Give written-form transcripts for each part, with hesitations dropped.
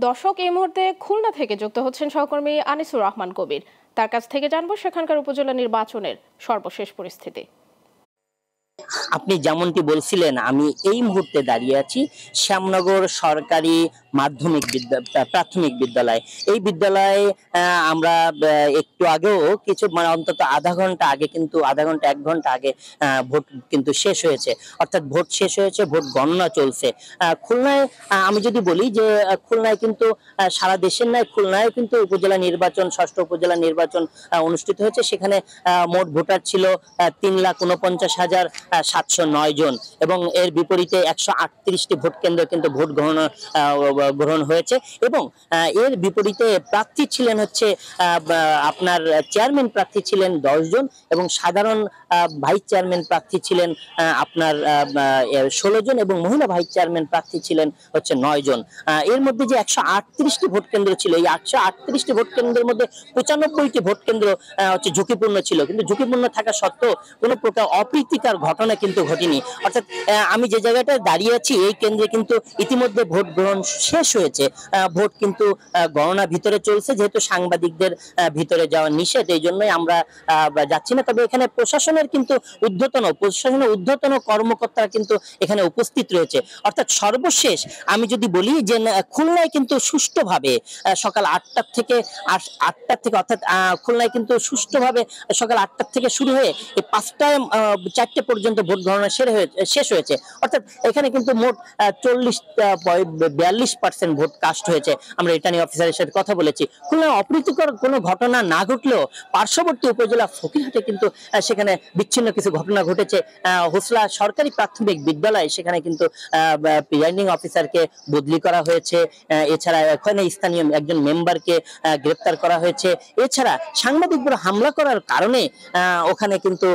দর্শক, এই মুহূর্তে খুলনা থেকে যুক্ত হচ্ছেন সহকর্মী আনিসুর রহমান কবির। তার কাছ থেকে জানবো সেখানকার উপজেলা নির্বাচনের সর্বশেষ পরিস্থিতি। আপনি যেমনটি বলছিলেন, আমি এই মুহূর্তে দাঁড়িয়ে আছি শ্যামনগর সরকারি প্রাথমিক বিদ্যালয়। এই বিদ্যালয়ে আমরা একটু আগেও কিছু অন্তত আধা ঘন্টা 1 ঘন্টা আগে ভোট কিন্তু শেষ হয়েছে, অর্থাৎ ভোট শেষ হয়েছে, ভোট গণনা চলছে। খুলনায় আমি যদি বলি যে খুলনায় কিন্তু সারা দেশের নয়, খুলনায় কিন্তু উপজেলা নির্বাচন, ষষ্ঠ উপজেলা নির্বাচন অনুষ্ঠিত হয়েছে। সেখানে মোট ভোটার ছিল 3,49,709 জন এবং এর বিপরীতে 138টি ভোট কেন্দ্র কিন্তু ভোট গ্রহণ হয়েছে। এবং এর বিপরীতে প্রার্থী ছিলেন হচ্ছে আপনার চেয়ারম্যান প্রার্থী ছিলেন 10 জন এবং সাধারণ ভাইস চেয়ারম্যান প্রার্থী ছিলেন আপনার 16 জন এবং মহিলা ভাইস চেয়ারম্যান প্রার্থী ছিলেন হচ্ছে 9 জন। এর মধ্যে যে 138টি ভোট কেন্দ্র ছিল, এই 138টি ভোট কেন্দ্রের মধ্যে 95টি ভোট কেন্দ্র হচ্ছে ঝুঁকিপূর্ণ ছিল, কিন্তু ঝুঁকিপূর্ণ থাকা সত্ত্বেও কোনো প্রকার অপ্রীতিকর ঘটনা কিন্তু ঘটেনি। অর্থাৎ আমি যে জায়গাটায় দাঁড়িয়ে আছি এই কেন্দ্রে কিন্তু ইতিমধ্যে ভোট গ্রহণ শেষ হয়েছে, ভোট কিন্তু গণনা ভিতরে চলছে। যেহেতু সাংবাদিকদের ভিতরে যাওয়া নিষেধ, এই জন্যই আমরা যাচ্ছি না। তবে এখানে প্রশাসনের ঊর্ধ্বতন কর্মকর্তারা কিন্তু এখানে উপস্থিত রয়েছে। অর্থাৎ সর্বশেষ আমি যদি বলি যে খুলনায় কিন্তু সুষ্ঠুভাবে সকাল 8টা থেকে অর্থাৎ খুলনায় কিন্তু সুষ্ঠুভাবে সকাল 8টা থেকে শুরু হয়ে এই 5টায় 4টে পর্যন্ত ভোট গণনা শেষ হয়েছে। অর্থাৎ এখানে কিন্তু মোট 42% ভোট কাস্ট হয়েছে। আমরা রিটার্নিং অফিসারের সাথে কথা বলেছি। খুলনায় অপ্রীতিকর কোনো ঘটনা না ঘটলেও পার্শ্ববর্তী উপজেলা ফকিরহাটে কিন্তু সেখানে বিচ্ছিন্ন কিছু ঘটনা ঘটেছে। হোসলা সরকারি প্রাথমিক বিদ্যালয়, সেখানে কিন্তু প্রিজাইডিং অফিসারকে বদলি করা হয়েছে। এছাড়া এখানে স্থানীয় একজন মেম্বারকে গ্রেপ্তার করা হয়েছে। এছাড়া সাংবাদিকদের হামলা করার কারণে ওখানে কিন্তু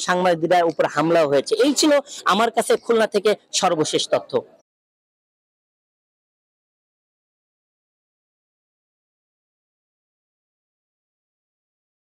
সাংবাদিকদের উপর হামলাও হয়েছে। এই ছিল আমার কাছে খুলনা থেকে সর্বশেষ তথ্য।